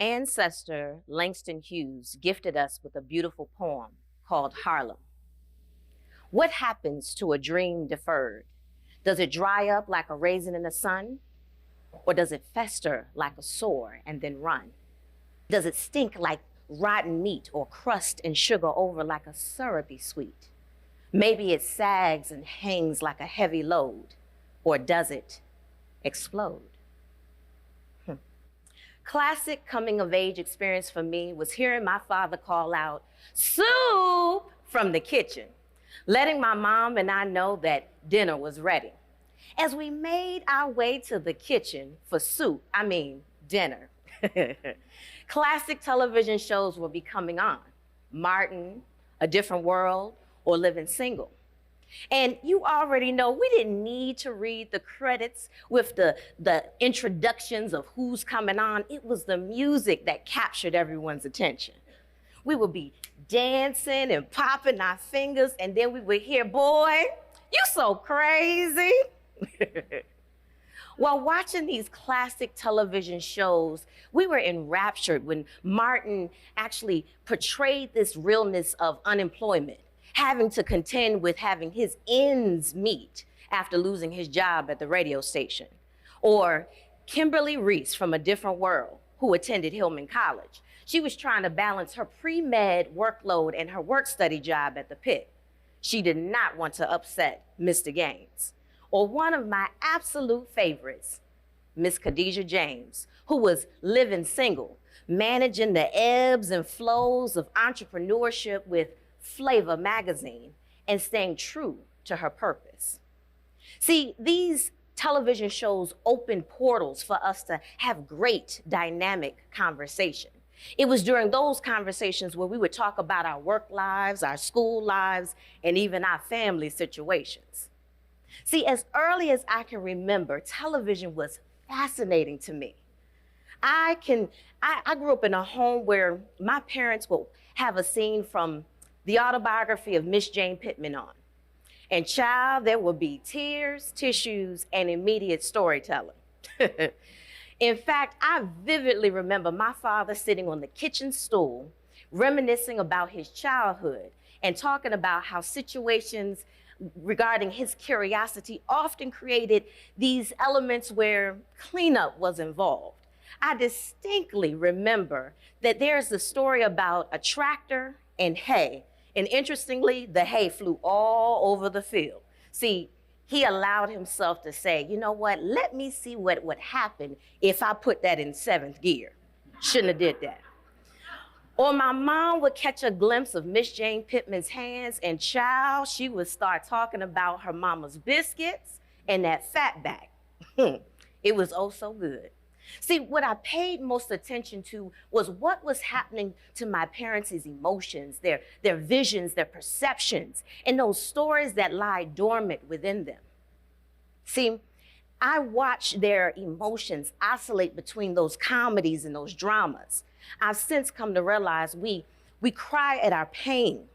ancestor, Langston Hughes, gifted us with a beautiful poem called Harlem. What happens to a dream deferred? Does it dry up like a raisin in the sun? Or does it fester like a sore and then run? Does it stink like rotten meat or crust and sugar over like a syrupy sweet? Maybe it sags and hangs like a heavy load. Or does it explode? Classic coming of age experience for me was hearing my father call out, "Soup!" from the kitchen, letting my mom and I know that dinner was ready. As we made our way to the kitchen for dinner, classic television shows will be coming on. Martin, A Different World, or Living Single. And you already know we didn't need to read the credits with the introductions of who's coming on. It was the music that captured everyone's attention. We would be dancing and popping our fingers, and then we would hear, "Boy, you so crazy." While watching these classic television shows, we were enraptured when Martin actually portrayed this realness of unemployment, having to contend with having his ends meet after losing his job at the radio station. Or Kimberly Reese from A Different World, who attended Hillman College. She was trying to balance her pre-med workload and her work-study job at the Pit. She did not want to upset Mr. Gaines. Or one of my absolute favorites, Miss Khadijah James, who was living single, managing the ebbs and flows of entrepreneurship with Flavor magazine and staying true to her purpose. See, these television shows opened portals for us to have great dynamic conversation. It was during those conversations where we would talk about our work lives, our school lives, and even our family situations. See, as early as I can remember, television was fascinating to me. I grew up in a home where my parents would have a scene from the autobiography of Miss Jane Pittman on. And child, there will be tears, tissues, and immediate storytelling. In fact, I vividly remember my father sitting on the kitchen stool, reminiscing about his childhood and talking about how situations regarding his curiosity often created these elements where cleanup was involved. I distinctly remember that there's a story about a tractor and hay. And interestingly, the hay flew all over the field. See, he allowed himself to say, "You know what, let me see what would happen if I put that in 7th gear." Shouldn't have did that. Or my mom would catch a glimpse of Miss Jane Pittman's hands, and child, she would start talking about her mama's biscuits and that fatback. It was oh so good. See, what I paid most attention to was what was happening to my parents' emotions, their visions, their perceptions, and those stories that lie dormant within them. See, I watched their emotions oscillate between those comedies and those dramas. I've since come to realize we cry at our pain.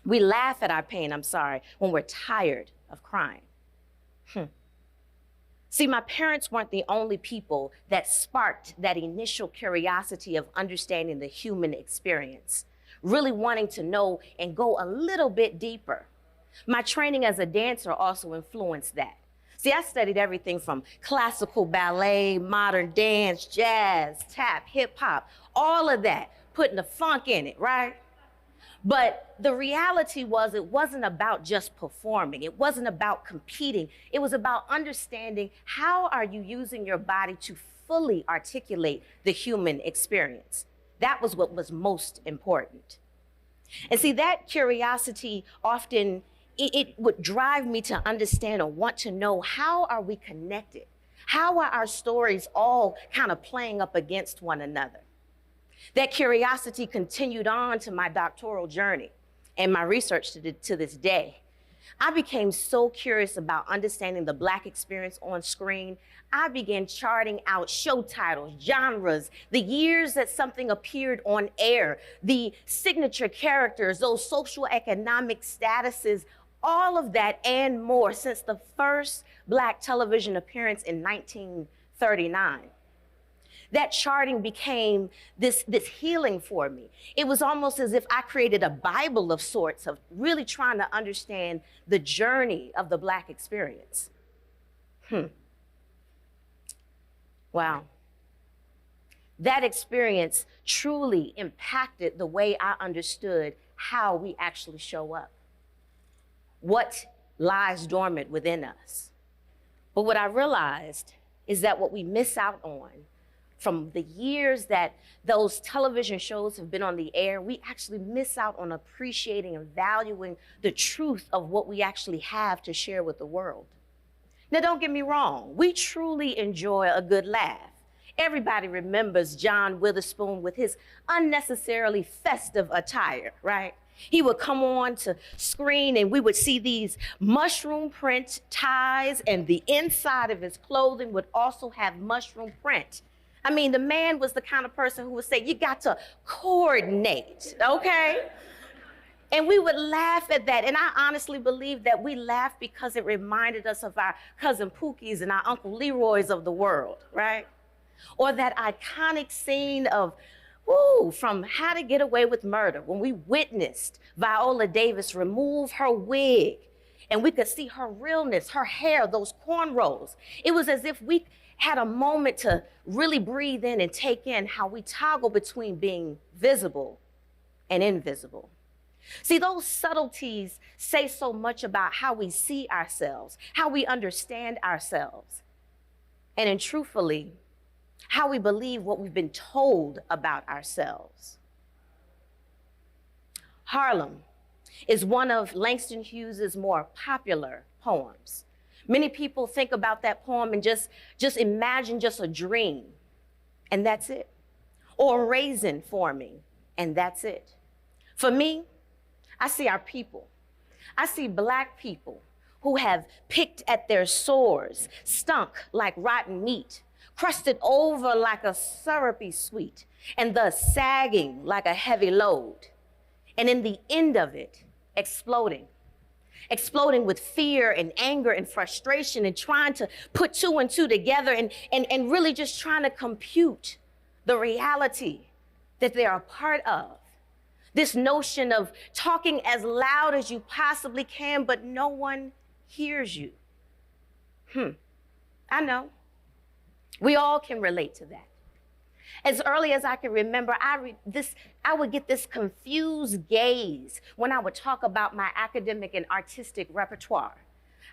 We laugh at our pain, when we're tired of crying. See, my parents weren't the only people that sparked that initial curiosity of understanding the human experience, really wanting to know and go a little bit deeper. My training as a dancer also influenced that. See, I studied everything from classical ballet, modern dance, jazz, tap, hip hop, all of that, putting the funk in it, right? But the reality was it wasn't about just performing. It wasn't about competing. It was about understanding how are you using your body to fully articulate the human experience. That was what was most important. And see, that curiosity often, it would drive me to understand or want to know, how are we connected? How are our stories all kind of playing up against one another? That curiosity continued on to my doctoral journey and my research to this day. I became so curious about understanding the Black experience on screen. I began charting out show titles, genres, the years that something appeared on air, the signature characters, those social economic statuses, all of that and more since the first Black television appearance in 1939. That charting became this healing for me. It was almost as if I created a Bible of sorts of really trying to understand the journey of the Black experience. Wow. That experience truly impacted the way I understood how we actually show up, what lies dormant within us. But what I realized is that what we miss out on from the years that those television shows have been on the air, we actually miss out on appreciating and valuing the truth of what we actually have to share with the world. Now, don't get me wrong, we truly enjoy a good laugh. Everybody remembers John Witherspoon with his unnecessarily festive attire, right? He would come on to screen and we would see these mushroom print ties, and the inside of his clothing would also have mushroom print. I mean, the man was the kind of person who would say, you got to coordinate, okay? And we would laugh at that. And I honestly believe that we laughed because it reminded us of our cousin Pookies and our Uncle Leroys of the world, right? Or that iconic scene of, from How to Get Away with Murder, when we witnessed Viola Davis remove her wig and we could see her realness, her hair, those cornrows. It was as if we had a moment to really breathe in and take in how we toggle between being visible and invisible. See, those subtleties say so much about how we see ourselves, how we understand ourselves, and truthfully, how we believe what we've been told about ourselves. Harlem is one of Langston Hughes's more popular poems. Many people think about that poem and just imagine just a dream, and that's it. Or a raisin forming, and that's it. For me, I see our people. I see Black people who have picked at their sores, stunk like rotten meat, crusted over like a syrupy sweet, and thus sagging like a heavy load. And in the end of it, exploding with fear and anger and frustration and trying to put two and two together and really just trying to compute the reality that they are a part of. This notion of talking as loud as you possibly can, but no one hears you. I know. We all can relate to that. As early as I can remember, I would get this confused gaze when I would talk about my academic and artistic repertoire.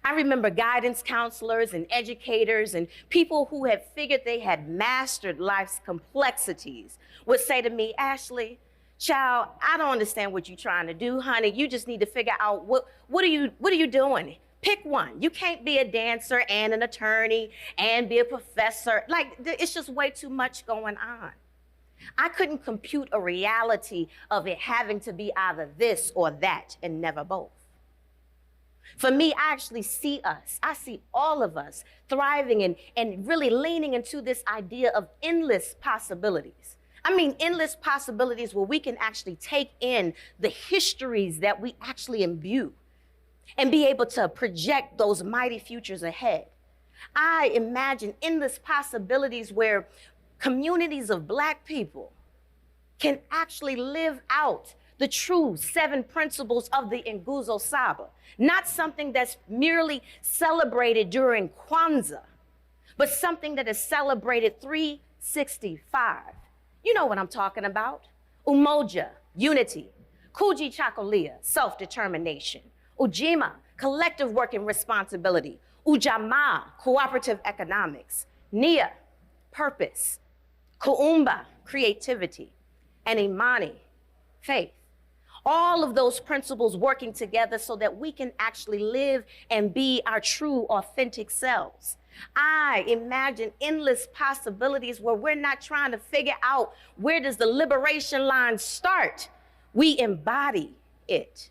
I remember guidance counselors and educators and people who had figured they had mastered life's complexities would say to me, Ashley, child, I don't understand what you're trying to do, honey. You just need to figure out what are you doing? Pick one. You can't be a dancer and an attorney and be a professor. Like, it's just way too much going on. I couldn't compute a reality of it having to be either this or that and never both. For me, I actually see us. I see all of us thriving and really leaning into this idea of endless possibilities. I mean, endless possibilities where we can actually take in the histories that we actually imbue and be able to project those mighty futures ahead. I imagine endless possibilities where communities of Black people can actually live out the true 7 principles of the Nguzo Saba, not something that's merely celebrated during Kwanzaa, but something that is celebrated 365. You know what I'm talking about. Umoja, unity. Kujichagulia, self-determination. Ujima, collective work and responsibility. Ujamaa, cooperative economics. Nia, purpose. Kuumba, creativity. And Imani, faith. All of those principles working together so that we can actually live and be our true, authentic selves. I imagine endless possibilities where we're not trying to figure out where does the liberation line start. We embody it.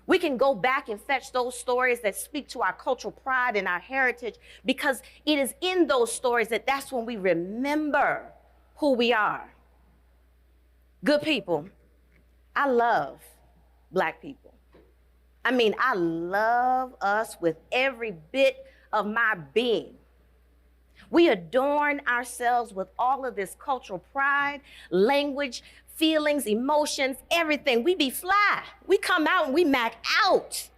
We can go back and fetch those stories that speak to our cultural pride and our heritage, because it is in those stories that's when we remember who we are. Good people, I love Black people. I mean, I love us with every bit of my being. We adorn ourselves with all of this cultural pride, language, feelings, emotions, everything. We be fly. We come out and we mac out.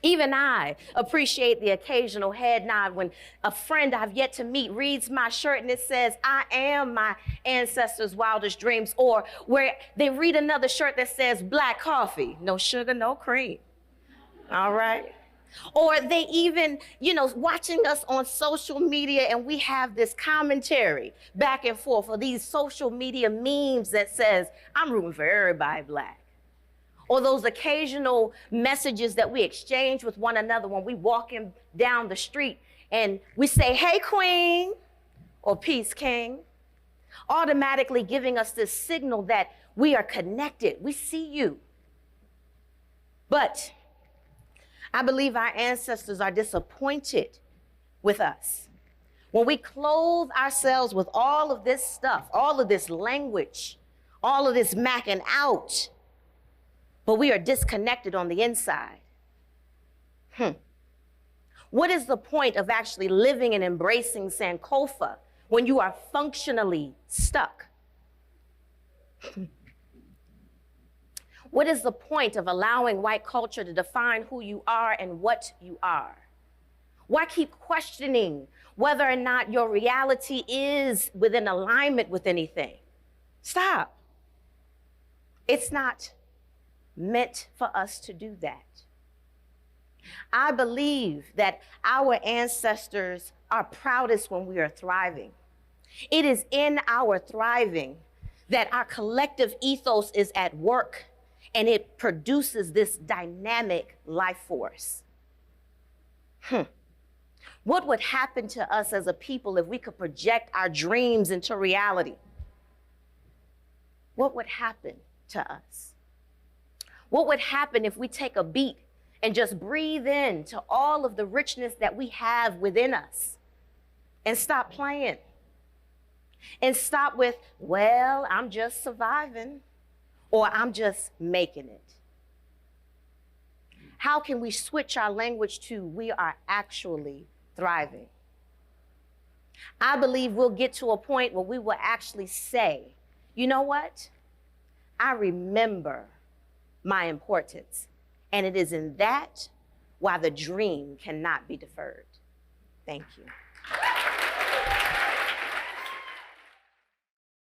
Even I appreciate the occasional head nod when a friend I've yet to meet reads my shirt and it says, I am my ancestors' wildest dreams, or where they read another shirt that says black coffee, no sugar, no cream. All right. Or they even, watching us on social media and we have this commentary back and forth, or these social media memes that says, I'm rooting for everybody black. Or those occasional messages that we exchange with one another when we walking down the street and we say, hey, queen, or peace, king, automatically giving us this signal that we are connected. We see you. But I believe our ancestors are disappointed with us. When we clothe ourselves with all of this stuff, all of this language, all of this macking out, but we are disconnected on the inside. What is the point of actually living and embracing Sankofa when you are functionally stuck? What is the point of allowing white culture to define who you are and what you are? Why keep questioning whether or not your reality is within alignment with anything? Stop. It's not meant for us to do that. I believe that our ancestors are proudest when we are thriving. It is in our thriving that our collective ethos is at work and it produces this dynamic life force. What would happen to us as a people if we could project our dreams into reality? What would happen to us? What would happen if we take a beat and just breathe in to all of the richness that we have within us and stop playing and stop with, well, I'm just surviving or I'm just making it? How can we switch our language to we are actually thriving? I believe we'll get to a point where we will actually say, you know what? I remember my importance. And it is in that why the dream cannot be deferred. Thank you.